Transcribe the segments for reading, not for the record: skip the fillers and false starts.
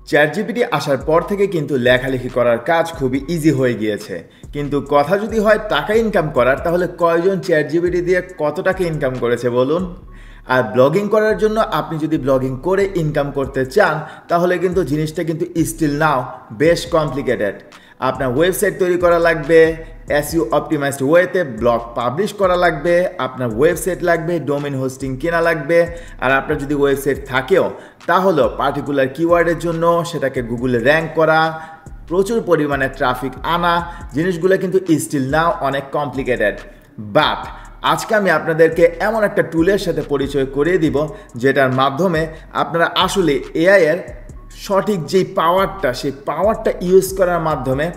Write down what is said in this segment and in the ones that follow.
ChatGPT আসার পর থেকে কিন্তু লেখালেখি করার কাজ খুবই ইজি হয়ে গিয়েছে, কিন্তু কথা যদি হয় টাকা ইনকাম করার, তাহলে কয়জন চ্যাটজিপিটি দিয়ে কত টাকা ইনকাম করেছে বলুন? আর ব্লগিং করার জন্য আপনি যদি ব্লগিং করে ইনকাম করতে চান, তাহলে কিন্তু জিনিসটা কিন্তু স্টিল নাও বেশ কমপ্লিকেটেড। আপনার ওয়েবসাইট তৈরি করা লাগবে, এসইও অপটিমাইজড ওয়েতে ব্লগ পাবলিশ করা লাগবে, আপনার ওয়েবসাইট লাগবে, ডোমেইন হোস্টিং কেনা লাগবে, আর আপনার যদি ওয়েবসাইট থাকেও তাহলেও পার্টিকুলার কিওয়ার্ডের জন্য সেটাকে গুগলে র্যাঙ্ক করা, প্রচুর পরিমাণে ট্রাফিক আনা, জিনিসগুলো কিন্তু স্টিল নাও অনেক কমপ্লিকেটেড। বাট আজকে আমি আপনাদেরকে এমন একটা টুলের সাথে পরিচয় করিয়ে দিব যেটার মাধ্যমে আপনারা আসলে এআই এর সঠিক যেই পাওয়ারটা, সেই পাওয়ারটা ইউজ করার মাধ্যমে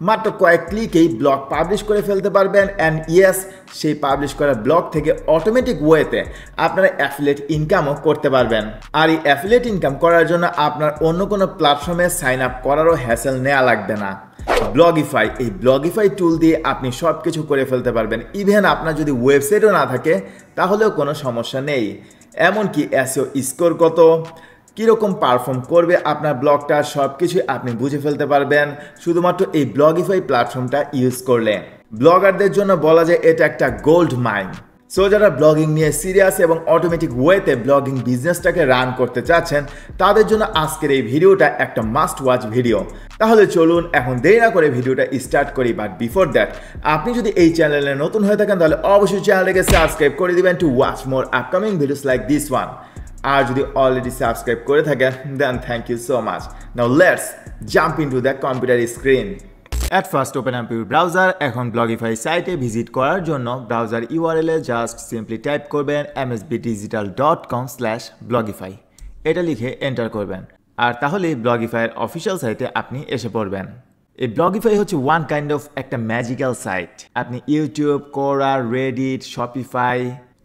মাত্র কয়েক ক্লিকেই ব্লগ পাবলিশ করে ফেলতে পারবেন। অ্যান্ড ইয়েস, সেই পাবলিশ করা ব্লগ থেকে অটোমেটিক ওয়েতে আপনারা অ্যাফিলিয়েট ইনকামও করতে পারবেন। আর এই অ্যাফিলিয়েট ইনকাম করার জন্য আপনার অন্য কোনো প্ল্যাটফর্মে সাইন আপ করারও হ্যাসেল নেওয়া লাগবে না। ব্লগিফাই, এই ব্লগিফাই টুল দিয়ে আপনি সব কিছু করে ফেলতে পারবেন। ইভেন আপনার যদি ওয়েবসাইটও না থাকে তাহলেও কোনো সমস্যা নেই। এমনকি এসইও স্কোর কত, কীরকম পারফর্ম করবে আপনার ব্লগটা, সব কিছুই আপনি বুঝে ফেলতে পারবেন শুধুমাত্র এই ব্লগিফাই প্ল্যাটফর্মটা ইউজ করলে। ব্লগারদের জন্য বলা যায় এটা একটা গোল্ড মাইন। সো যারা ব্লগিং নিয়ে সিরিয়াস এবং অটোমেটিক ওয়েতে ব্লগিং বিজনেসটাকে রান করতে চাচ্ছেন, তাদের জন্য আজকের এই ভিডিওটা একটা মাস্ট ওয়াচ ভিডিও। তাহলে চলুন এখন দেরি না করে ভিডিওটা স্টার্ট করি। বাট বিফোর দ্যাট, আপনি যদি এই চ্যানেলে নতুন হয়ে থাকেন তাহলে অবশ্যই চ্যানেলটাকে সাবস্ক্রাইব করে দিবেন to watch more upcoming videos like this one. আর যদি অলরেডি সাবস্ক্রাইব করে থাকেন then thank you so much. Now let's jump into the computer screen. At first open up your browser. এখন ব্লগিফাই সাইটে ভিজিট করার জন্য ব্রাউজার ইউআরএলে just simply type করবেন msbdigital.com/blogify। এটা লিখে এন্টার করবেন, আর তাহলেই ব্লগিফাইয়ের অফিসিয়াল সাইটে আপনি এসে পড়বেন। এই ব্লগিফাই হচ্ছে ওয়ান কাইন্ড অফ একটা ম্যাজিক্যাল সাইট। আপনি YouTube, Quora, Reddit, Shopify,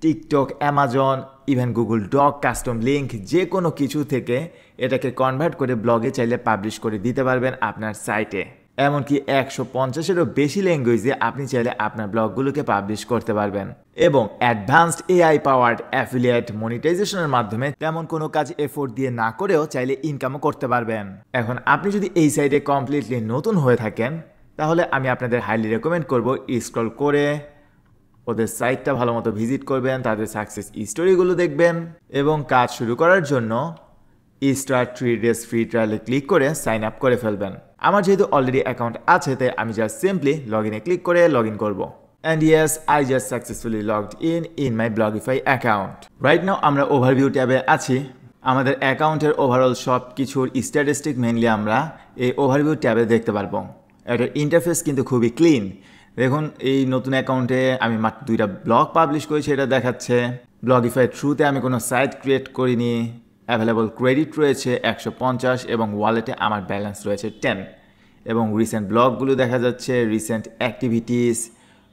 TikTok, Amazon, even Google doc, custom link, যে কোনো কিছু থেকে এটাকে কনভার্ট করে ব্লগে চাইলে পাবলিশ করে দিতে পারবেন আপনার সাইটে। এমনকি 150-এরও বেশি ল্যাঙ্গুয়েজে আপনি চাইলে আপনার ব্লগগুলোকে পাবলিশ করতে পারবেন। এবং অ্যাডভান্সড এআই পাওয়ার্ড অ্যাফিলিয়েট মনিটাইজেশনের মাধ্যমে তেমন কোনো কাজ এফোর্ট দিয়ে না করেও চাইলে ইনকামও করতে পারবেন। এখন আপনি যদি এই সাইটে কমপ্লিটলি নতুন হয়ে থাকেন, তাহলে আমি আপনাদের হাইলি রেকমেন্ড করব স্ক্রল করে ওদের সাইটটা ভালো মতো ভিজিট করবেন, তাদের সাকসেস স্টোরিগুলো দেখবেন, এবং কাজ শুরু করার জন্য স্টার্ট 3 days ফ্রি ট্রায়ালে ক্লিক করে সাইন আপ করে ফেলবেন। আমার যেহেতু অলরেডি অ্যাকাউন্ট আছে, তাই আমি জাস্ট সিম্পলি লগ ইনে ক্লিক করে লগ ইন করবো। And yes, I just successfully logged in my Blogify account. Right now আমরা ওভারভিউ ট্যাবে আছি। আমাদের অ্যাকাউন্টের ওভারঅল সব কিছুর স্ট্যাটিস্টিক মেনলি আমরা এই ওভারভিউ ট্যাবে দেখতে পারবো। এটার ইন্টারফেস কিন্তু খুবই ক্লিন। দেখুন, এই নতুন অ্যাকাউন্টে আমি মাত্র 2টা ব্লগ পাবলিশ করেছি, এটা দেখাচ্ছে। ব্লগিফাই থ্রুতে আমি কোনো সাইট ক্রিয়েট করিনি। অ্যাভেলেবল ক্রেডিট রয়েছে 150 এবং ওয়ালেটে আমার ব্যালেন্স রয়েছে 10। এবং রিসেন্ট ব্লগগুলো দেখা যাচ্ছে, রিসেন্ট অ্যাক্টিভিটিস,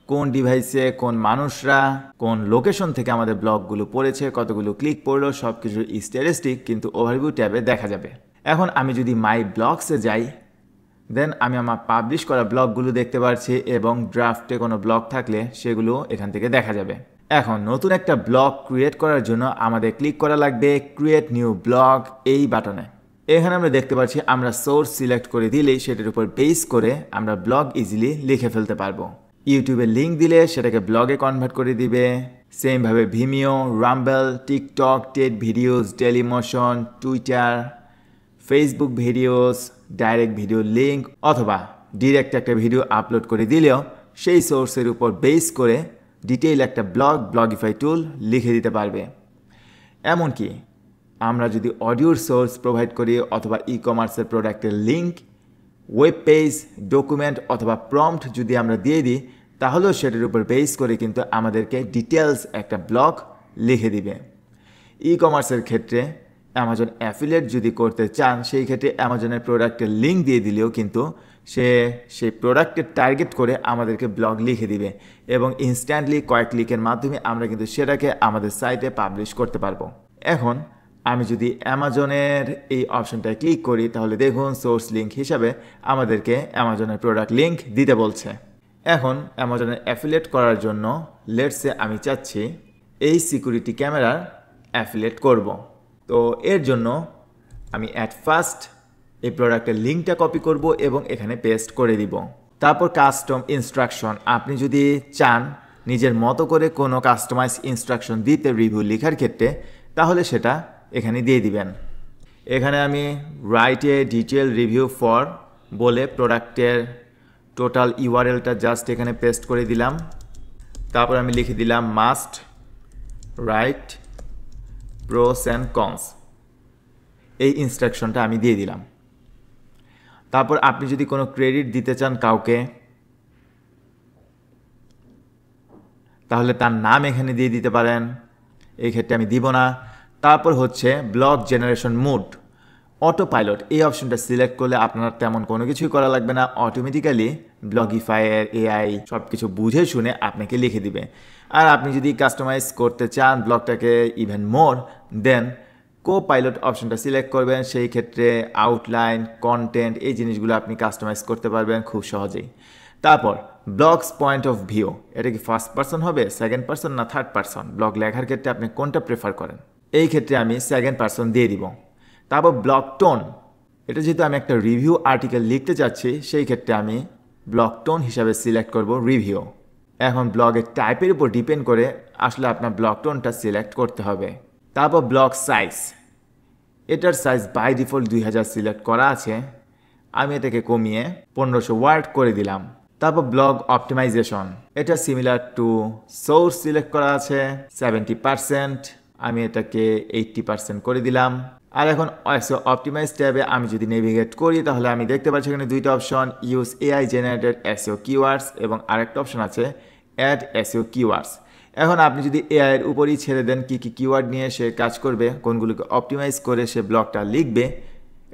কোন ডিভাইসে কোন মানুষরা কোন লোকেশন থেকে আমাদের ব্লগগুলো পড়েছে, কতগুলো ক্লিক পড়লো, সব কিছুর স্ট্যাটিস্টিক কিন্তু ওভারভিউ ট্যাবে দেখা যাবে। এখন আমি যদি মাই ব্লগসে যাই, দেন আমি আমার পাবলিশ করা ব্লগগুলো দেখতে পাচ্ছি, এবং ড্রাফটে কোনো ব্লগ থাকলে সেগুলো এখান থেকে দেখা যাবে। এখন নতুন একটা ব্লগ ক্রিয়েট করার জন্য আমাদের ক্লিক করা লাগবে ক্রিয়েট নিউ ব্লগ এই বাটনে। এখানে আমরা দেখতে পাচ্ছি আমরা সোর্স সিলেক্ট করে দিলেই সেটার উপর বেস করে আমরা ব্লগ ইজিলি লিখে ফেলতে পারবো। ইউটিউবে লিঙ্ক দিলে সেটাকে ব্লগে কনভার্ট করে দিবে। সেমভাবে Vimeo, Rumble, TikTok, TED videos, Dailymotion, Twitter, Facebook videos, direct video link, অথবা ডিরেক্ট একটা ভিডিও আপলোড করে দিলেও সেই সোর্সের উপর বেস করে ডিটেইল একটা ব্লগিফাই টুল লিখে দিতে পারবে। এমনকি আমরা যদি অডিওর সোর্স প্রোভাইড করি, অথবা ই কমার্সের প্রোডাক্টের লিঙ্ক, ওয়েব পেজ, ডকুমেন্ট অথবা প্রম্পট যদি আমরা দিয়ে দিই, তাহলেও সেটার উপর বেস করে কিন্তু আমাদেরকে ডিটেলস একটা ব্লগ লিখে দিবে। ই কমার্সের ক্ষেত্রে অ্যামাজন অ্যাফিলিয়েট যদি করতে চান, সেই ক্ষেত্রে অ্যামাজনের প্রোডাক্টের লিঙ্ক দিয়ে দিলেও কিন্তু সেই প্রোডাক্টের টার্গেট করে আমাদেরকে ব্লগ লিখে দিবে, এবং ইনস্ট্যান্টলি কয়েক ক্লিকের মাধ্যমে আমরা কিন্তু সেটাকে আমাদের সাইটে পাবলিশ করতে পারবো। এখন আমি যদি অ্যামাজনের এই অপশনটায় ক্লিক করি, তাহলে দেখুন সোর্স লিঙ্ক হিসাবে আমাদেরকে অ্যামাজনের প্রোডাক্ট লিঙ্ক দিতে বলছে। এখন অ্যামাজনের অ্যাফিলিয়েট করার জন্য লেটসে আমি চাচ্ছি এই সিকিউরিটি ক্যামেরার অ্যাফিলিয়েট করব। তো এর জন্য আমি অ্যাট ফার্স্ট এই প্রোডাক্টের লিঙ্কটা কপি করব এবং এখানে পেস্ট করে দিব। তারপর কাস্টম ইনস্ট্রাকশন, আপনি যদি চান নিজের মতো করে কোনো কাস্টমাইজ ইনস্ট্রাকশন দিতে রিভিউ লেখার ক্ষেত্রে, তাহলে সেটা এখানে দিয়ে দিবেন। এখানে আমি write a detail review for বলে প্রোডাক্টের টোটাল ইউআরএলটা জাস্ট এখানে পেস্ট করে দিলাম। তারপর আমি লিখে দিলাম must write pros and cons, এই ইনস্ট্রাকশনটা আমি দিয়ে দিলাম। তারপর আপনি যদি কোনো ক্রেডিট দিতে চান কাউকে, তাহলে তার নাম এখানে দিয়ে দিতে পারেন, এই ক্ষেত্রে আমি দিব না। তারপর হচ্ছে blog generation mode, auto pilot, এই অপশনটা সিলেক্ট করলে আপনার তেমন কোনো কিছুই করা লাগবে না, অটোমেটিক্যালি ব্লগিফাইয়ের এআই সব কিছু বুঝে শুনে আপনাকে লিখে দিবে। আর আপনি যদি কাস্টমাইজ করতে চান ব্লগটাকে ইভেন মোর, দেন কো পাইলট অপশনটা সিলেক্ট করবেন। সেই ক্ষেত্রে আউটলাইন, কন্টেন্ট, এই জিনিসগুলো আপনি কাস্টমাইজ করতে পারবেন খুব সহজেই। তারপর ব্লগস পয়েন্ট অফ ভিউ, এটা কি ফার্স্ট পার্সন হবে, সেকেন্ড পার্সন না থার্ড পার্সন? ব্লগ লেখার ক্ষেত্রে আপনি কোনটা প্রেফার করেন? এই ক্ষেত্রে আমি সেকেন্ড পার্সন দিয়ে দিব। তারপর ব্লগ টোন, এটা যেহেতু আমি একটা রিভিউ আর্টিকেল লিখতে চাচ্ছি, সেই ক্ষেত্রে আমি ব্লগ টোন হিসাবে সিলেক্ট করব রিভিউ। এখন ব্লগের টাইপের উপর ডিপেন্ড করে আসলে আপনার ব্লগ টোনটা সিলেক্ট করতে হবে। তারপর ব্লগ সাইজ, এটার সাইজ বাই ডিফল্ট 2000 সিলেক্ট করা আছে, আমি এটাকে কমিয়ে 1500 ওয়ার্ড করে দিলাম। তারপর ব্লগ অপটিমাইজেশন, এটা সিমিলার টু সোর্স সিলেক্ট করা আছে 70%, আমি এটাকে 80% করে দিলাম। আর এখন এসইও অপটিমাইজ ট্যাবে আমি যদি নেভিগেট করি, তাহলে আমি দেখতে পাচ্ছি এখানে দুইটা option, use AI generated SEO keywords এবং আরেকটা অপশন আছে অ্যাড এসইও কিওয়ার্ডস। এখন আপনি যদি এআই এর উপরই ছেড়ে দেন কি কি কিওয়ার্ড নিয়ে সে কাজ করবে, কোনগুলোকে অপটিমাইজ করে সে ব্লগটা লিখবে,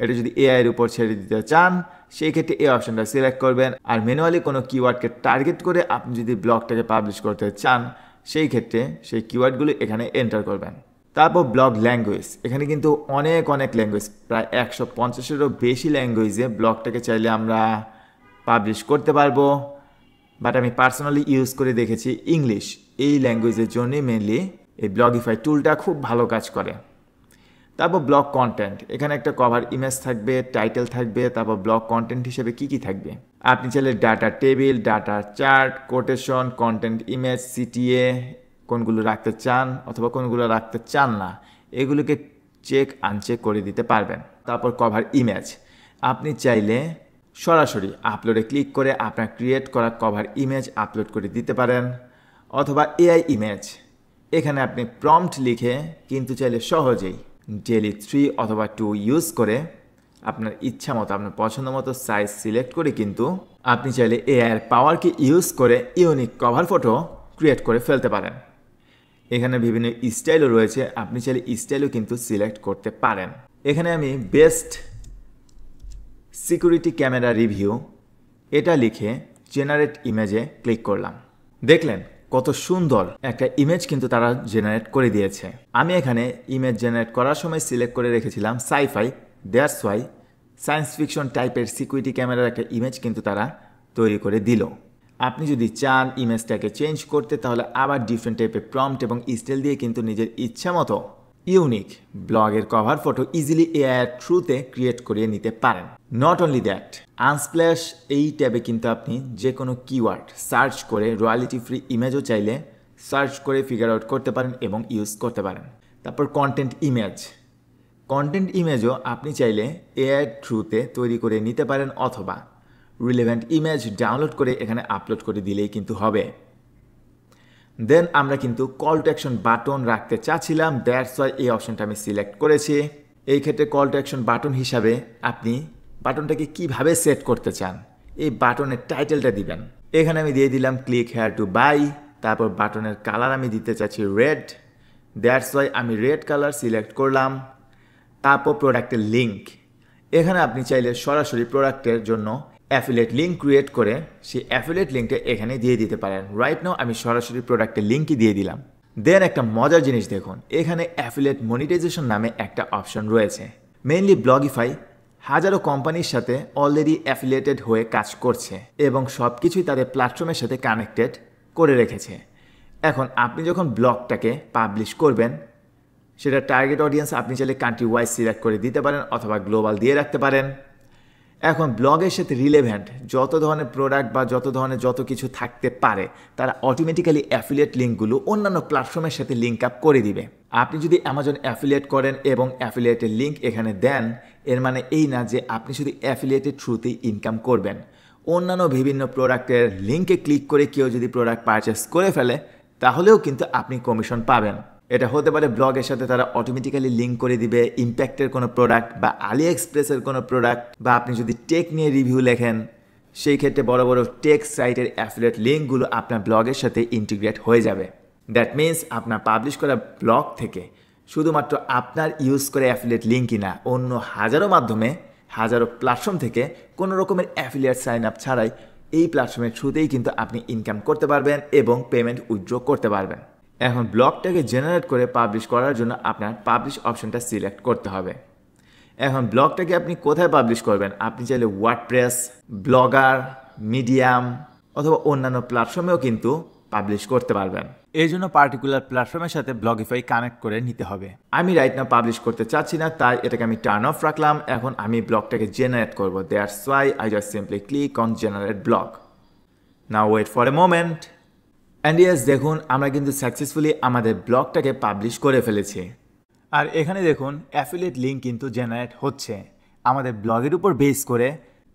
এটা যদি এআই এর উপর ছেড়ে দিতে চান, সেই ক্ষেত্রে এই অপশনটা সিলেক্ট করবেন। আর ম্যানুয়ালি কোনো কিওয়ার্ডকে টার্গেট করে আপনি যদি ব্লগটাকে পাবলিশ করতে চান, সেই ক্ষেত্রে সেই কিওয়ার্ডগুলো এখানে এন্টার করবেন। তারপর ব্লগ ল্যাঙ্গুয়েজ, এখানে কিন্তু অনেক ল্যাঙ্গুয়েজ, প্রায় 150-এরও বেশি ল্যাঙ্গুয়েজে ব্লগটাকে চাইলে আমরা পাবলিশ করতে পারবো। বাট আমি পার্সোনালি ইউজ করে দেখেছি ইংলিশ, এই ল্যাঙ্গুয়েজের জন্যই মেনলি এই ব্লগিফাই টুলটা খুব ভালো কাজ করে। তারপর ব্লগ কন্টেন্ট, এখানে একটা কভার ইমেজ থাকবে, টাইটেল থাকবে, তারপর ব্লগ কন্টেন্ট হিসেবে কি থাকবে, আপনি চাইলে data table, data chart, quotation, content image, CTA কোনগুলো রাখতে চান অথবা কোনগুলো রাখতে চান না, এগুলোকে চেক আনচেক করে দিতে পারবেন। তারপর কভার ইমেজ, আপনি চাইলে সরাসরি আপলোডে ক্লিক করে আপনার ক্রিয়েট করা কভার ইমেজ আপলোড করে দিতে পারেন, অথবা এআই ইমেজ, এখানে আপনি প্রম্পট লিখে কিন্তু চাইলে সহজেই ডেলি 3 অথবা 2 ইউজ করে আপনার ইচ্ছা মতো, আপনার পছন্দ মতো সাইজ সিলেক্ট করে কিন্তু আপনি চাইলে এআই এর পাওয়ারকে ইউজ করে ইউনিক কভার ফটো ক্রিয়েট করে ফেলতে পারেন। এখানে বিভিন্ন স্টাইলও রয়েছে, আপনি চাইলে স্টাইলও কিন্তু সিলেক্ট করতে পারেন। এখানে আমি বেস্ট সিকিউরিটি ক্যামেরা রিভিউ এটা লিখে জেনারেট ইমেজে ক্লিক করলাম। দেখলেন কত সুন্দর একটা ইমেজ কিন্তু তারা জেনারেট করে দিয়েছে। আমি এখানে ইমেজ জেনারেট করার সময় সিলেক্ট করে রেখেছিলাম sci-fi, that's why science fiction টাইপের সিকিউরিটি ক্যামেরার একটা ইমেজ কিন্তু তারা তৈরি করে দিল। আপনি যদি চান ইমেজটাকে চেঞ্জ করতে, তাহলে আবার ডিফারেন্ট টাইপের প্রম্পট এবং স্টাইল দিয়ে কিন্তু নিজের ইচ্ছা মতো ইউনিক ব্লগের কভার ফটো ইজিলি এআই এর থ্রুতে ক্রিয়েট করিয়ে নিতে পারেন। নট অনলি দ্যাট, আনস্প্ল্যাশ এই ট্যাবে কিন্তু আপনি যে কোনো কিওয়ার্ড সার্চ করে রয়্যালিটি ফ্রি ইমেজও চাইলে সার্চ করে ফিগার আউট করতে পারেন এবং ইউজ করতে পারেন। তারপর কন্টেন্ট ইমেজও আপনি চাইলে এআই থ্রুতে তৈরি করে নিতে পারেন, অথবা রিলেভেন্ট ইমেজ ডাউনলোড করে এখানে আপলোড করে দিলেই কিন্তু হবে। দেন আমরা কিন্তু কল টু অ্যাকশন বাটন রাখতে চাচ্ছিলাম, দ্যাটস ওয়াই এই অপশনটা আমি সিলেক্ট করেছি। এই ক্ষেত্রে কল টু অ্যাকশন বাটন হিসাবে আপনি বাটনটাকে কিভাবে সেট করতে চান, এই বাটনের টাইটেলটা দিবেন। এখানে আমি দিয়ে দিলাম ক্লিক হেয়ার টু বাই। তারপর বাটনের কালার আমি দিতে চাচ্ছি রেড, দ্যাটস ওয়াই আমি রেড কালার সিলেক্ট করলাম। তারপর প্রোডাক্টের লিঙ্ক, এখানে আপনি চাইলে সরাসরি প্রোডাক্টের জন্য অ্যাফিলিয়েট লিঙ্ক ক্রিয়েট করে সেই অ্যাফিলিয়েট লিঙ্কটা এখানে দিয়ে দিতে পারেন। রাইট নাও আমি সরাসরি প্রোডাক্টের লিঙ্কই দিয়ে দিলাম। দেন একটা মজার জিনিস দেখুন, এখানে অ্যাফিলিয়েট মনিটাইজেশন নামে একটা অপশন রয়েছে। মেইনলি ব্লগিফাই হাজারো কোম্পানির সাথে অলরেডি অ্যাফিলিয়েটেড হয়ে কাজ করছে এবং সব কিছুই তাদের প্ল্যাটফর্মের সাথে কানেক্টেড করে রেখেছে। এখন আপনি যখন ব্লগটাকে পাবলিশ করবেন, সেটা টার্গেট অডিয়েন্স আপনি চাইলে কান্ট্রি ওয়াইজ সিলেক্ট করে দিতে পারেন অথবা গ্লোবাল দিয়ে রাখতে পারেন। এখন ব্লগের সাথে রিলেভেন্ট যত ধরনের প্রোডাক্ট বা যত ধরনের যত কিছু থাকতে পারে তারা অটোমেটিক্যালি অ্যাফিলিয়েট লিঙ্কগুলো অন্যান্য প্ল্যাটফর্মের সাথে লিঙ্ক আপ করে দিবে। আপনি যদি অ্যামাজন অ্যাফিলিয়েট করেন এবং অ্যাফিলিয়েটের লিঙ্ক এখানে দেন, এর মানে এই না যে আপনি শুধু অ্যাফিলিয়েটের থ্রুতেই ইনকাম করবেন। অন্যান্য বিভিন্ন প্রোডাক্টের লিঙ্কে ক্লিক করে কেউ যদি প্রোডাক্ট পারচেস করে ফেলে তাহলেও কিন্তু আপনি কমিশন পাবেন। এটা হতে পারে ব্লগের সাথে তারা অটোমেটিক্যালি লিঙ্ক করে দিবে ইম্প্যাক্টের কোনো প্রোডাক্ট বা আলি এক্সপ্রেসের কোনো প্রোডাক্ট, বা আপনি যদি টেক নিয়ে রিভিউ লেখেন সেই ক্ষেত্রে বড় বড় টেক সাইটের অ্যাফিলিয়েট লিঙ্কগুলো আপনার ব্লগের সাথে ইন্টিগ্রেট হয়ে যাবে। দ্যাট মিনস আপনার পাবলিশ করা ব্লগ থেকে শুধুমাত্র আপনার ইউজ করে অ্যাফিলিয়েট লিঙ্কই না, অন্য হাজারো মাধ্যমে হাজারো প্ল্যাটফর্ম থেকে কোনো রকমের অ্যাফিলিয়েট সাইন আপ ছাড়াই এই প্ল্যাটফর্মের থ্রুতেই কিন্তু আপনি ইনকাম করতে পারবেন এবং পেমেন্ট উইথড্র করতে পারবেন। এখন ব্লগটাকে জেনারেট করে পাবলিশ করার জন্য আপনার পাবলিশ অপশনটা সিলেক্ট করতে হবে। এখন ব্লগটাকে আপনি কোথায় পাবলিশ করবেন? আপনি চাইলে ওয়ার্ডপ্রেস, ব্লগার, মিডিয়াম অথবা অন্যান্য প্ল্যাটফর্মেও কিন্তু পাবলিশ করতে পারবেন। এই জন্য পার্টিকুলার প্ল্যাটফর্মের সাথে ব্লগিফাই কানেক্ট করে নিতে হবে। আমি রাইট নাও পাবলিশ করতে চাচ্ছি না, তাই এটাকে আমি টার্ন অফ রাখলাম। এখন আমি ব্লগটাকে জেনারেট করব। That's why I just simply click on generate blog. Now wait for a moment. And yes, দেখুন আমরা কিন্তু সাকসেসফুলি আমাদের ব্লগটাকে পাবলিশ করে ফেলেছি। আর এখানে দেখুন অ্যাফিলিয়েট লিঙ্ক কিন্তু জেনারেট হচ্ছে আমাদের ব্লগের উপর বেস করে।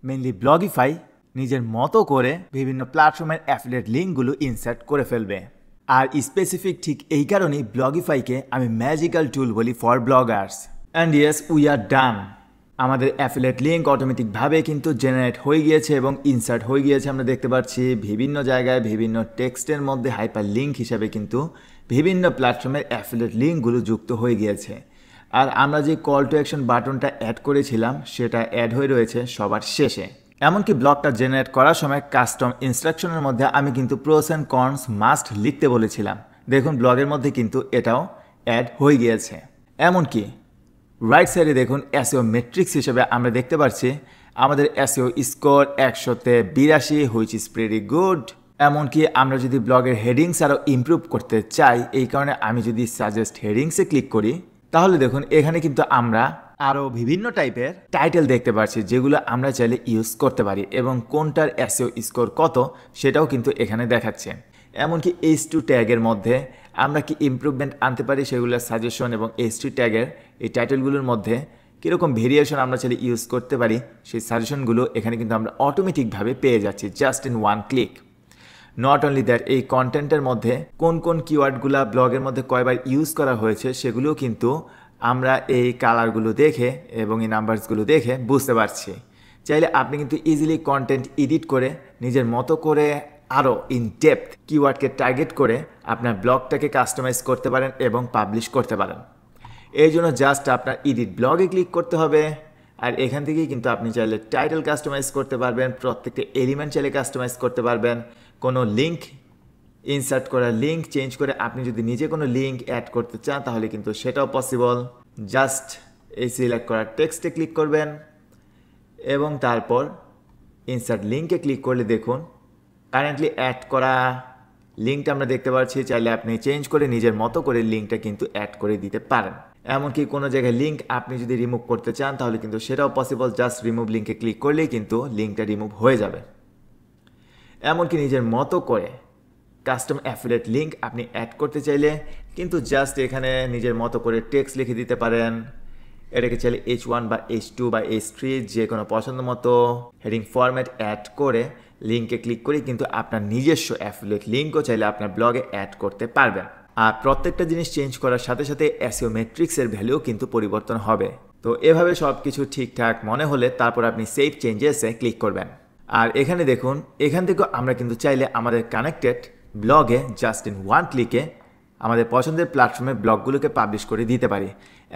মেইনলি ব্লগিফাই নিজের মতো করে বিভিন্ন প্ল্যাটফর্মের অ্যাফিলিয়েট লিঙ্কগুলো ইনসার্ট করে ফেলবে। আর স্পেসিফিক ঠিক এই কারণেই ব্লগিফাইকে আমি ম্যাজিক্যাল টুল বলি for bloggers. And yes, we are done. আমাদের অ্যাফিলিয়েট লিঙ্ক অটোমেটিকভাবে কিন্তু জেনারেট হয়ে গিয়েছে এবং ইনসার্ট হয়ে গিয়েছে। আমরা দেখতে পাচ্ছি বিভিন্ন জায়গায় বিভিন্ন টেক্সটের মধ্যে হাইপার লিঙ্ক হিসাবে কিন্তু বিভিন্ন প্ল্যাটফর্মের অ্যাফিলিয়েট লিঙ্কগুলো যুক্ত হয়ে গিয়েছে। আর আমরা যে কল টু অ্যাকশন বাটনটা অ্যাড করেছিলাম সেটা অ্যাড হয়ে রয়েছে সবার শেষে। এমনকি ব্লগটা জেনারেট করার সময় কাস্টম ইনস্ট্রাকশনের মধ্যে আমি কিন্তু প্রোস অ্যান্ড কনস মাস্ট লিখতে বলেছিলাম। দেখুন ব্লগের মধ্যে কিন্তু এটাও অ্যাড হয়ে গিয়েছে। এমনকি রাইট সাইডে দেখুন এসইও মেট্রিক্স হিসেবে আমরা দেখতে পাচ্ছি আমাদের SEO score 182, which is pretty good. এমনকি আমরা যদি ব্লগের হেডিংস আরও ইমপ্রুভ করতে চাই, এই কারণে আমি যদি সাজেস্ট হেডিংসে ক্লিক করি তাহলে দেখুন এখানে কিন্তু আমরা আরও বিভিন্ন টাইপের টাইটেল দেখতে পাচ্ছি যেগুলো আমরা চাইলে ইউজ করতে পারি এবং কোনটার এসইও স্কোর কত সেটাও কিন্তু এখানে দেখাচ্ছে। এমনকি H2 ট্যাগের মধ্যে আমরা কি ইমপ্রুভমেন্ট আনতে পারি সেগুলোর সাজেশন এবং H2 ট্যাগের এই টাইটেলগুলোর মধ্যে কীরকম ভেরিয়েশন আমরা চাইলে ইউজ করতে পারি সেই সাজেশনগুলো এখানে কিন্তু আমরা অটোমেটিকভাবে পেয়ে যাচ্ছি just in one click. Not only that, এই কন্টেন্টের মধ্যে কোন কোন কিওয়ার্ডগুলো ব্লগের মধ্যে কয়বার ইউজ করা হয়েছে সেগুলোও কিন্তু আমরা এই কালারগুলো দেখে এবং এই নাম্বারসগুলো দেখে বুঝতে পারছি। চাইলে আপনি কিন্তু ইজিলি কন্টেন্ট এডিট করে নিজের মতো করে আরও ইন ডেপথ কিওয়ার্ডকে টার্গেট করে আপনার ব্লগটাকে কাস্টমাইজ করতে পারেন এবং পাবলিশ করতে পারেন। এই জন্য জাস্ট আপনার এডিট ব্লগে ক্লিক করতে হবে। আর এখান থেকেই কিন্তু আপনি চাইলে টাইটেল কাস্টমাইজ করতে পারবেন, প্রত্যেকটা এলিমেন্ট চাইলে কাস্টমাইজ করতে পারবেন। কোনো লিঙ্ক ইনসার্ট করা লিঙ্ক চেঞ্জ করে আপনি যদি নিজে কোনো লিঙ্ক অ্যাড করতে চান তাহলে কিন্তু সেটাও পসিবল। জাস্ট এই সিলেক্ট করা টেক্সটে ক্লিক করবেন এবং তারপর ইনসার্ট লিঙ্কে ক্লিক করলে দেখুন কারেন্টলি অ্যাড করা লিঙ্কটা আমরা দেখতে পাচ্ছি। চাইলে আপনি চেঞ্জ করে নিজের মতো করে লিঙ্কটা কিন্তু অ্যাড করে দিতে পারেন। এমনকি কোনো জায়গায় লিঙ্ক আপনি যদি রিমুভ করতে চান তাহলে কিন্তু সেটাও পসিবল। জাস্ট রিমুভ লিঙ্কে ক্লিক করলেই কিন্তু লিঙ্কটা রিমুভ হয়ে যাবে। এমনকি নিজের মতো করে কাস্টম অ্যাফিলিয়েট লিঙ্ক আপনি অ্যাড করতে চাইলে কিন্তু জাস্ট এখানে নিজের মতো করে টেক্সট লিখে দিতে পারেন। এটাকে চাইলে H1 বা H2 বা H3 যে কোনো পছন্দ মতো হেডিং ফরম্যাট অ্যাড করে লিঙ্কে ক্লিক করে কিন্তু আপনার নিজস্ব অ্যাফিলিয়েট লিঙ্কও চাইলে আপনার ব্লগে অ্যাড করতে পারবেন। আর প্রত্যেকটা জিনিস চেঞ্জ করার সাথে সাথে এসইও মেট্রিক্সের ভ্যালুও কিন্তু পরিবর্তন হবে। তো এভাবে সব কিছু ঠিকঠাক মনে হলে তারপর আপনি সেভ চেঞ্জেসে ক্লিক করবেন। আর এখানে দেখুন এখান থেকেও আমরা কিন্তু চাইলে আমাদের কানেক্টেড ব্লগে জাস্ট ইন ওয়ান ক্লিকে আমাদের পছন্দের প্ল্যাটফর্মে ব্লগগুলোকে পাবলিশ করে দিতে পারি।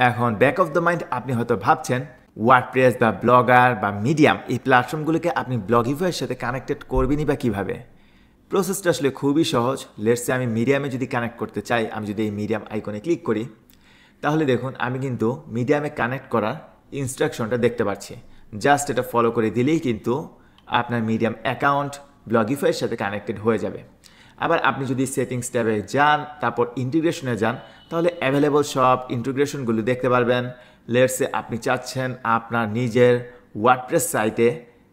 এখন ব্যাক অফ দ্য মাইন্ড আপনি হয়তো ভাবছেন ওয়ার্ডপ্রেস বা ব্লগার বা মিডিয়াম এই প্ল্যাটফর্মগুলোকে আপনি ব্লগিফাইয়ের সাথে কানেক্টেড করবেনই বা কীভাবে? প্রসেসটা আসলে খুবই সহজ। লেটসে আমি মিডিয়ামে যদি কানেক্ট করতে চাই, আমি যদি এই মিডিয়াম আইকনে ক্লিক করি তাহলে দেখুন আমি কিন্তু মিডিয়ামে কানেক্ট করার ইনস্ট্রাকশনটা দেখতে পাচ্ছি। জাস্ট এটা ফলো করে দিলেই কিন্তু আপনার মিডিয়াম অ্যাকাউন্ট ব্লগিফাইয়ের সাথে কানেক্টেড হয়ে যাবে। আবার আপনি যদি সেটিংস ট্যাবে যান তারপর ইন্টিগ্রেশনে যান তাহলে অ্যাভেলেবল সব ইন্টিগ্রেশনগুলো দেখতে পারবেন। লেটসে আপনি চাচ্ছেন আপনার নিজের ওয়ার্ডপ্রেস সাইটে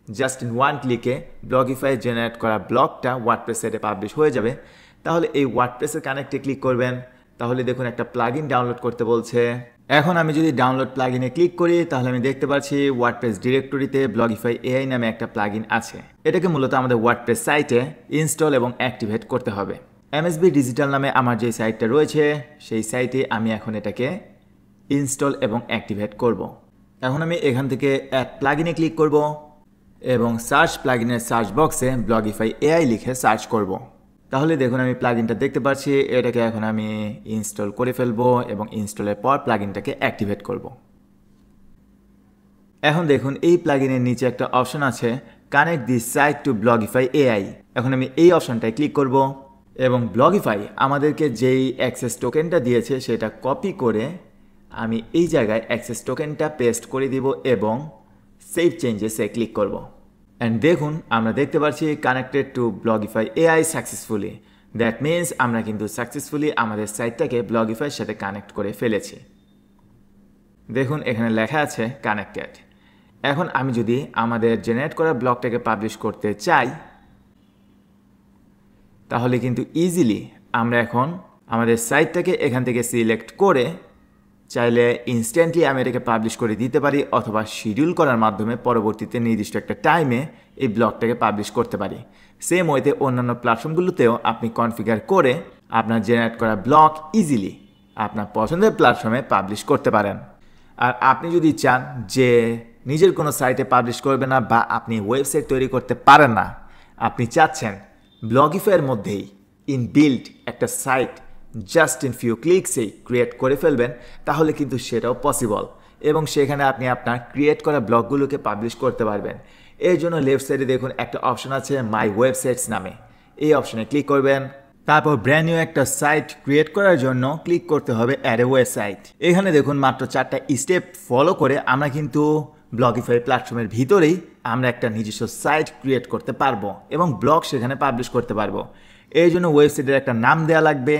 জাস্ট ইন ওয়ান ক্লিকে ব্লগিফাই জেনারেট করা ব্লগটা ওয়ার্ডপ্রেস সাইটে পাবলিশ হয়ে যাবে। তাহলে এই ওয়ার্ডপ্রেসের কানেক্টে ক্লিক করবেন, তাহলে দেখুন একটা প্লাগইন ডাউনলোড করতে বলছে। এখন আমি যদি ডাউনলোড প্লাগইনে ক্লিক করি তাহলে আমি দেখতে পাচ্ছি ওয়ার্ডপ্রেস ডিরেক্টরিতে ব্লগিফাই এআই নামে একটা প্লাগইন আছে। এটাকে মূলত আমাদের ওয়ার্ডপ্রেস সাইটে ইনস্টল এবং অ্যাক্টিভেট করতে হবে। MSB ডিজিটাল নামে আমার যে সাইটটা রয়েছে সেই সাইটে আমি এখন এটাকে ইনস্টল এবং অ্যাক্টিভেট করব। এখন আমি এখান থেকে অ্যাড প্লাগইনে ক্লিক করব এবং সার্চ প্লাগইনের সার্চ বক্সে ব্লগিফাই এআই লিখে সার্চ করব। তাহলে দেখুন আমি প্লাগইনটা দেখতে পাচ্ছি, এটাকে এখন আমি ইনস্টল করে ফেলবো এবং ইনস্টলের পর প্লাগইনটাকে অ্যাক্টিভেট করব। এখন দেখুন এই প্লাগইনের নিচে একটা অপশন আছে connect this site to Blogify AI. এখন আমি এই অপশনটায় ক্লিক করব এবং ব্লগিফাই আমাদেরকে যেই অ্যাক্সেস টোকেনটা দিয়েছে সেটা কপি করে আমি এই জায়গায় অ্যাক্সেস টোকেনটা পেস্ট করে দিব এবং সেভ চেঞ্জেসে ক্লিক করব। অ্যান্ড দেখুন আমরা দেখতে পাচ্ছি connected to Blogify AI successfully. That means আমরা কিন্তু সাকসেসফুলি আমাদের সাইটটাকে ব্লগিফাইয়ের সাথে কানেক্ট করে ফেলেছি। দেখুন এখানে লেখা আছে কানেক্টেড। এখন আমি যদি আমাদের জেনারেট করা ব্লগটাকে পাবলিশ করতে চাই তাহলে কিন্তু ইজিলি আমরা এখন আমাদের সাইটটাকে এখান থেকে সিলেক্ট করে চাইলে ইনস্ট্যান্টলি আমি এটাকে পাবলিশ করে দিতে পারি অথবা শিডিউল করার মাধ্যমে পরবর্তীতে নির্দিষ্ট একটা টাইমে এই ব্লগটাকে পাবলিশ করতে পারি। সেম ওয়েতে অন্যান্য প্ল্যাটফর্মগুলোতেও আপনি কনফিগার করে আপনার জেনারেট করা ব্লগ ইজিলি আপনার পছন্দের প্ল্যাটফর্মে পাবলিশ করতে পারেন। আর আপনি যদি চান যে নিজের কোনো সাইটে পাবলিশ করবেন না বা আপনি ওয়েবসাইট তৈরি করতে পারেন না, আপনি চাচ্ছেন ব্লগিফাইয়ের মধ্যেই ইনবিল্ট একটা সাইট জাস্ট ইন ফিউ ক্লিকসেই ক্রিয়েট করে ফেলবেন, তাহলে কিন্তু সেটাও পসিবল এবং সেখানে আপনি আপনার ক্রিয়েট করা ব্লগগুলোকে পাবলিশ করতে পারবেন। এর জন্য লেফট সাইডে দেখুন একটা অপশন আছে মাই ওয়েবসাইটস নামে, এই অপশনে ক্লিক করবেন। তারপর ব্র্যান্ড নিউ একটা সাইট ক্রিয়েট করার জন্য ক্লিক করতে হবে অ্যাড এ ওয়েবসাইট। এখানে দেখুন মাত্র 4টা স্টেপ ফলো করে আমরা কিন্তু ব্লগিফাই প্ল্যাটফর্মের ভিতরেই আমরা একটা নিজস্ব সাইট ক্রিয়েট করতে পারবো এবং ব্লগ সেখানে পাবলিশ করতে পারবো। এই জন্য ওয়েবসাইটের একটা নাম দেওয়া লাগবে,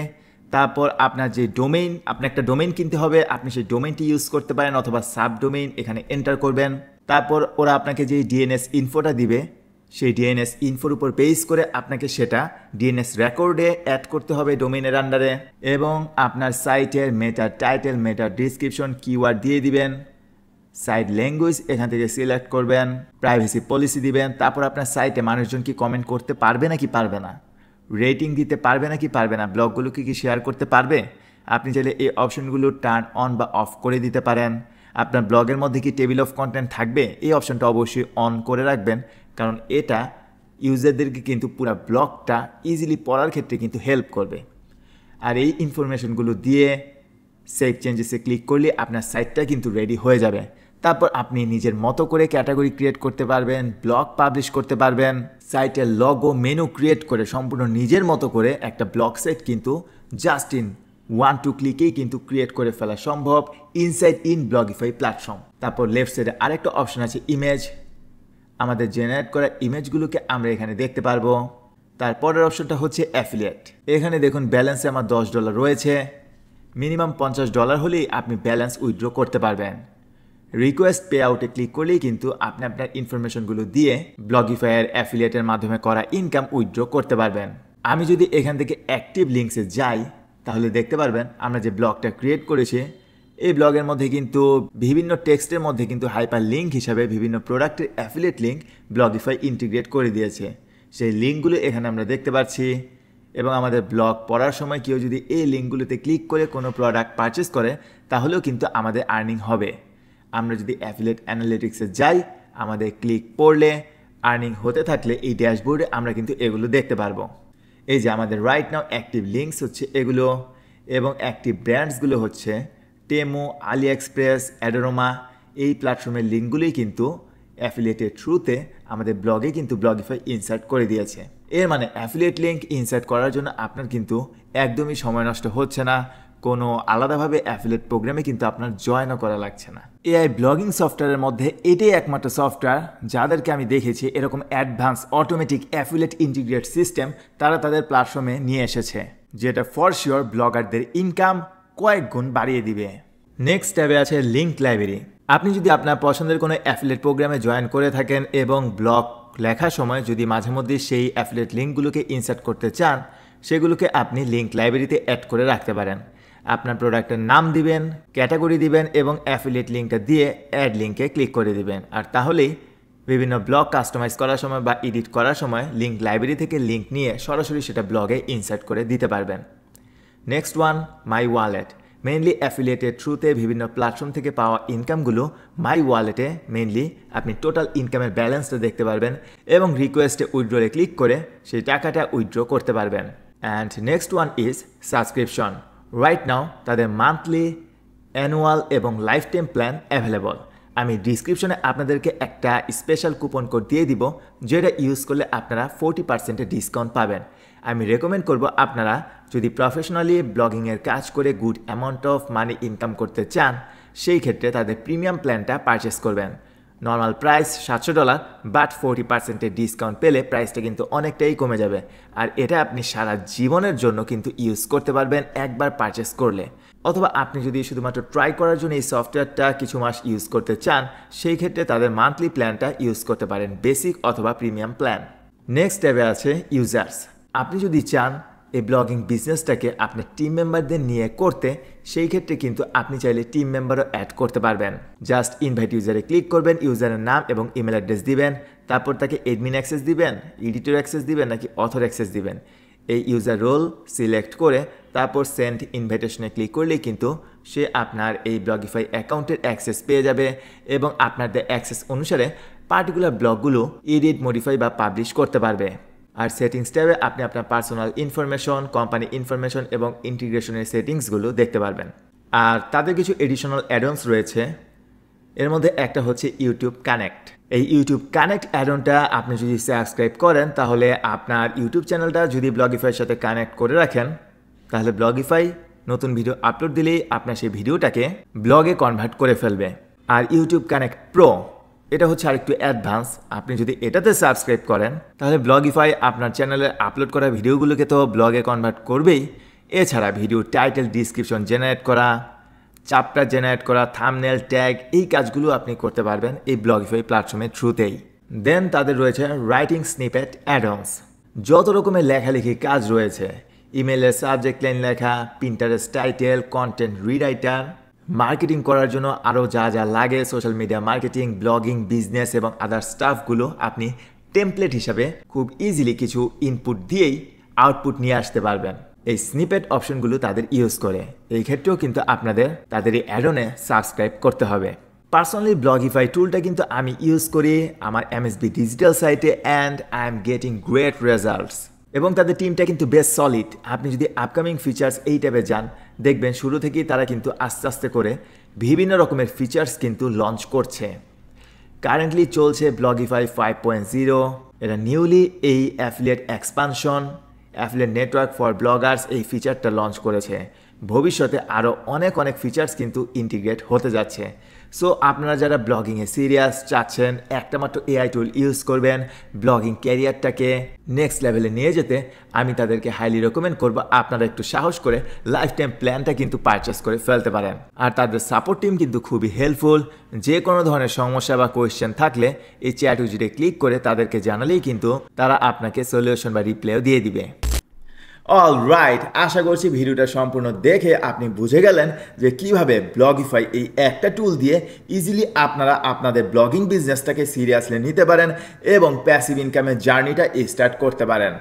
তারপর আপনার যে ডোমেইন, আপনার একটা ডোমেইন কিনতে হবে, আপনি সেই ডোমেইনটি ইউজ করতে পারেন অথবা সাব ডোমেইন এখানে এন্টার করবেন। তারপর ওরা আপনাকে যে ডিএনএস ইনফোটা দিবে সেই ডিএনএস ইনফোর উপর বেস করে আপনাকে সেটা ডিএনএস রেকর্ডে অ্যাড করতে হবে ডোমেইনের আন্ডারে এবং আপনার সাইটের মেটা টাইটেল, মেটা ডিসক্রিপশন কিওয়ার্ড দিয়ে দিবেন। সাইট ল্যাঙ্গুয়েজ এখান থেকে সিলেক্ট করবেন, প্রাইভেসি পলিসি দিবেন। তারপর আপনার সাইটে মানুষজন কি কমেন্ট করতে পারবে নাকি পারবে না, রেটিং দিতে পারবে নাকি পারবে না, ব্লগগুলোকে কি শেয়ার করতে পারবে, আপনি চাইলে এই অপশনগুলো টার্ন অন বা অফ করে দিতে পারেন। আপনার ব্লগের মধ্যে কি টেবিল অফ কন্টেন্ট থাকবে, এই অপশনটা অবশ্যই অন করে রাখবেন, কারণ এটা ইউজারদেরকে কিন্তু পুরো ব্লগটা ইজিলি পড়ার ক্ষেত্রে কিন্তু হেল্প করবে। আর এই ইনফরমেশনগুলো দিয়ে সেভ চেঞ্জেসে ক্লিক করলে আপনার সাইটটা কিন্তু রেডি হয়ে যাবে। তারপর আপনি নিজের মতো করে ক্যাটাগরি ক্রিয়েট করতে পারবেন, ব্লগ পাবলিশ করতে পারবেন, সাইটের লগো মেনু ক্রিয়েট করে সম্পূর্ণ নিজের মতো করে একটা ব্লগ সাইট কিন্তু জাস্ট ইন 1-2 ক্লিকেই কিন্তু ক্রিয়েট করে ফেলা সম্ভব ইনসাইড ইন ব্লগিফাই প্ল্যাটফর্ম। তারপর লেফট সাইডে আরেকটা অপশন আছে ইমেজ, আমাদের জেনারেট করা ইমেজগুলোকে আমরা এখানে দেখতে পারবো। তারপরের অপশনটা হচ্ছে অ্যাফিলিয়েট। এখানে দেখুন ব্যালেন্সে আমার $10 রয়েছে, মিনিমাম $50 হলেই আপনি ব্যালেন্স উইথড্র করতে পারবেন। রিকোয়েস্ট পে আউটে ক্লিক করলেই কিন্তু আপনি আপনার ইনফরমেশনগুলো দিয়ে ব্লগিফাইয়ের অ্যাফিলিয়েটের মাধ্যমে করা ইনকাম উইথড্র করতে পারবেন। আমি যদি এখান থেকে অ্যাক্টিভ লিঙ্কসে যাই তাহলে দেখতে পারবেন আমরা যে ব্লগটা ক্রিয়েট করেছি এই ব্লগের মধ্যে কিন্তু বিভিন্ন টেক্সটের মধ্যে কিন্তু হাইপার লিঙ্ক হিসাবে বিভিন্ন প্রোডাক্টের অ্যাফিলিয়েট লিঙ্ক ব্লগিফাই ইন্টিগ্রেট করে দিয়েছে। সেই লিঙ্কগুলো এখানে আমরা দেখতে পাচ্ছি এবং আমাদের ব্লগ পড়ার সময় কেউ যদি এই লিঙ্কগুলোতে ক্লিক করে কোনো প্রোডাক্ট পারচেস করে তাহলেও কিন্তু আমাদের আর্নিং হবে। আমরা যদি অ্যাফিলিয়েট অ্যানালিটিক্সে যাই আমাদের ক্লিক পড়লে আর্নিং হতে থাকলে এই ড্যাশবোর্ডে আমরা কিন্তু এগুলো দেখতে পারবো। এই যে আমাদের রাইট নাও অ্যাক্টিভ লিঙ্কস হচ্ছে এগুলো এবং অ্যাক্টিভ ব্র্যান্ডসগুলো হচ্ছে টেমো, আলি এক্সপ্রেস, অ্যাডোরোমা। এই প্ল্যাটফর্মের লিঙ্কগুলোই কিন্তু অ্যাফিলিয়েটের থ্রুতে আমাদের ব্লগে কিন্তু ব্লগিফাই ইনসার্ট করে দিয়েছে। এর মানে অ্যাফিলিয়েট লিঙ্ক ইনসার্ট করার জন্য আপনার কিন্তু একদমই সময় নষ্ট হচ্ছে না, কোনো আলাদাভাবে অ্যাফিলিয়েট প্রোগ্রামে কিন্তু আপনার জয়েনও করা লাগছে না। এআই ব্লগিং সফটওয়্যারের মধ্যে এটাই একমাত্র সফটওয়্যার যাদেরকে আমি দেখেছি এরকম advance automatic affiliate integrate system তারা তাদের প্ল্যাটফর্মে নিয়ে এসেছে, যেটা ফর শিওর ব্লগারদের ইনকাম কয়েক গুণ বাড়িয়ে দিবে। নেক্সট ট্যাবে আছে লিঙ্ক লাইব্রেরি। আপনি যদি আপনার পছন্দের কোনো অ্যাফিলিয়েট প্রোগ্রামে জয়েন করে থাকেন এবং ব্লগ লেখার সময় যদি মাঝে মধ্যে সেই অ্যাফিলিয়েট লিঙ্কগুলোকে ইনসার্ট করতে চান, সেগুলোকে আপনি লিঙ্ক লাইব্রেরিতে অ্যাড করে রাখতে পারেন। আপনার প্রোডাক্টের নাম দিবেন, ক্যাটাগরি দিবেন এবং অ্যাফিলিয়েট লিঙ্কটা দিয়ে অ্যাড লিঙ্কে ক্লিক করে দিবেন। আর তাহলেই বিভিন্ন ব্লগ কাস্টমাইজ করার সময় বা এডিট করার সময় লিঙ্ক লাইব্রেরি থেকে লিঙ্ক নিয়ে সরাসরি সেটা ব্লগে ইনসার্ট করে দিতে পারবেন। Next one, my wallet. Mainly অ্যাফিলিয়েটের থ্রুতে বিভিন্ন প্ল্যাটফর্ম থেকে পাওয়া ইনকামগুলো মাই ওয়ালেটে মেইনলি আপনি টোটাল ইনকামের ব্যালেন্সটা দেখতে পারবেন এবং রিকোয়েস্টে উইথড্রলে ক্লিক করে সেই টাকাটা উইথড্র করতে পারবেন। And next one is subscription. Right now তাদের মান্থলি, অ্যানুয়াল এবং লাইফ টাইম প্ল্যান অ্যাভেলেবল। আমি ডিসক্রিপশনে আপনাদেরকে একটা স্পেশাল কুপন কোড দিয়ে দিব, যেটা ইউজ করলে আপনারা 40% ডিসকাউন্ট পাবেন। আমি রেকমেন্ড করব আপনারা যদি প্রফেশনালি ব্লগিংয়ের কাজ করে good amount of money income করতে চান, সেই ক্ষেত্রে তাদের প্রিমিয়াম প্ল্যানটা পারচেস করবেন। নর্মাল প্রাইস $700, বাট 40% ডিসকাউন্ট পেলে প্রাইসটা কিন্তু অনেকটাই কমে যাবে। আর এটা আপনি সারা জীবনের জন্য কিন্তু ইউজ করতে পারবেন একবার পারচেস করলে। অথবা আপনি যদি শুধুমাত্র ট্রাই করার জন্য এই সফটওয়্যারটা কিছু মাস ইউজ করতে চান, সেই ক্ষেত্রে তাদের মান্থলি প্ল্যানটা ইউজ করতে পারেন, বেসিক অথবা প্রিমিয়াম প্ল্যান। নেক্সট ট্যাবে আছে ইউজার্স। আপনি যদি চান এই ব্লগিং বিজনেসটাকে আপনার টিম মেম্বারদের নিয়ে করতে, সেই ক্ষেত্রে কিন্তু আপনি চাইলে টিম মেম্বারও অ্যাড করতে পারবেন। জাস্ট ইনভাইট ইউজারে ক্লিক করবেন, ইউজারের নাম এবং ইমেল অ্যাড্রেস দিবেন, তারপর তাকে এডমিন অ্যাক্সেস দিবেন, এডিটর অ্যাক্সেস দিবেন নাকি অথর অ্যাক্সেস দিবেন। এই ইউজার রোল সিলেক্ট করে তারপর সেন্ড ইনভাইটেশনে ক্লিক করলেই কিন্তু সে আপনার এই ব্লগিফাই অ্যাকাউন্টের অ্যাক্সেস পেয়ে যাবে এবং আপনাদের অ্যাক্সেস অনুসারে পার্টিকুলার ব্লগগুলো এডিট, মডিফাই বা পাবলিশ করতে পারবে। আর সেটিংস ট্যাবে আপনি আপনার পার্সোনাল ইনফরমেশন, কোম্পানি ইনফরমেশন এবং ইন্টিগ্রেশনের সেটিংসগুলো দেখতে পারবেন। আর তাদের কিছু এডিশনাল অ্যাডনস রয়েছে, এর মধ্যে একটা হচ্ছে ইউটিউব কানেক্ট। এই ইউটিউব কানেক্ট অ্যাডনটা আপনি যদি সাবস্ক্রাইব করেন, তাহলে আপনার ইউটিউব চ্যানেলটা যদি ব্লগিফাইয়ের সাথে কানেক্ট করে রাখেন, তাহলে ব্লগিফাই নতুন ভিডিও আপলোড দিলেই আপনার সেই ভিডিওটাকে ব্লগে কনভার্ট করে ফেলবে। আর ইউটিউব কানেক্ট প্রো, এটা হচ্ছে আরেকটু অ্যাডভান্স। আপনি যদি এটাতে সাবস্ক্রাইব করেন, তাহলে ব্লগিফাই আপনার চ্যানেলে আপলোড করা ভিডিওগুলোকে তো ব্লগে কনভার্ট করবেই, এছাড়া ভিডিও টাইটেল, ডিসক্রিপশন জেনারেট করা, চ্যাপ্টার জেনারেট করা, থাম্বনেল, ট্যাগ, এই কাজগুলো আপনি করতে পারবেন এই ব্লগিফাই প্ল্যাটফর্মের থ্রুতেই। দেন তাদের রয়েছে রাইটিং স্নিপেট অ্যাডন্স। যত রকমের লেখালেখি কাজ রয়েছে, ইমেলের সাবজেক্ট লাইন লেখা, Pinterest title, content rewriter, marketing করার জন্য আরও যা যা লাগে, social media marketing, blogging, business এবং আদার স্টাফগুলো আপনি টেমপ্লেট হিসাবে খুব ইজিলি কিছু ইনপুট দিয়েই আউটপুট নিয়ে আসতে পারবেন এই স্নিপেট অপশনগুলো তাদের ইউজ করে। এই ক্ষেত্রেও কিন্তু আপনাদের তাদের এই অ্যাডনে সাবস্ক্রাইব করতে হবে। পার্সোনালি ব্লগিফাই টুলটা কিন্তু আমি ইউজ করি আমার MSB ডিজিটাল সাইটে, and I am getting great results. এবং তাদের টিমটা কিন্তু বেশ সলিড। আপনি যদি আপকামিং ফিচার্স এই ট্যাবে যান, দেখবেন শুরু থেকেই তারা কিন্তু আস্তে আস্তে করে বিভিন্ন রকমের ফিচার্স কিন্তু লঞ্চ করছে। কারেন্টলি চলছে ব্লগিফাই 5.0। এটা নিউলি এই affiliate expansion, affiliate network for Bloggers এই ফিচারটা লঞ্চ করেছে। ভবিষ্যতে আরও অনেক ফিচার্স কিন্তু ইন্টিগ্রেট হতে যাচ্ছে। সো আপনারা যারা ব্লগিংয়ে সিরিয়াস চাচ্ছেন, একটা মাত্র AI টুল ইউজ করবেন ব্লগিং ক্যারিয়ারটাকে নেক্সট লেভেলে নিয়ে যেতে, আমি তাদেরকে হাইলি রেকমেন্ড করব আপনারা একটু সাহস করে লাইফ টাইম প্ল্যানটা কিন্তু পারচেস করে ফেলতে পারেন। আর তাদের সাপোর্ট টিম কিন্তু খুবই হেল্পফুল। যে কোনো ধরনের সমস্যা বা কোয়েশ্চেন থাকলে এই চ্যাট উইজে ক্লিক করে তাদেরকে জানালেই কিন্তু তারা আপনাকে সলিউশন বা রিপ্লাইও দিয়ে দিবে। অলরাইট, আশা করছি ভিডিওটা সম্পূর্ণ দেখে আপনি বুঝে গেলেন যে কিভাবে ব্লগিফাই এই একটা টুল দিয়ে ইজিলি আপনারা আপনাদের ব্লগিং বিজনেসটাকে সিরিয়াসলি নিতে পারেন এবং প্যাসিভ ইনকামের জার্নিটা স্টার্ট করতে পারেন।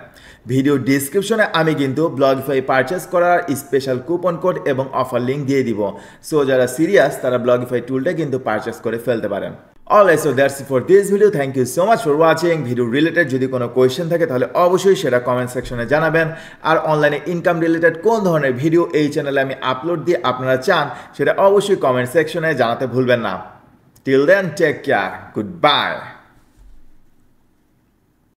ভিডিও ডিসক্রিপশনে আমি কিন্তু ব্লগিফাই পারচেস করার স্পেশাল কুপন কোড এবং অফার লিঙ্ক দিয়ে দিব। সো যারা সিরিয়াস তারা ব্লগিফাই টুলটা কিন্তু পারচেস করে ফেলতে পারেন। Alright, so that's it for this video. Thank you so much for watching. Video related যদি কোনো কোয়েশ্চেন থাকে তাহলে অবশ্যই সেটা কমেন্ট সেকশনে জানাবেন। আর অনলাইনে ইনকাম রিলেটেড কোন ধরনের ভিডিও এই চ্যানেলে আমি আপলোড দিয়ে আপনারা চান, সেটা অবশ্যই কমেন্ট সেকশনে জানাতে ভুলবেন না। Till then, take care. Goodbye.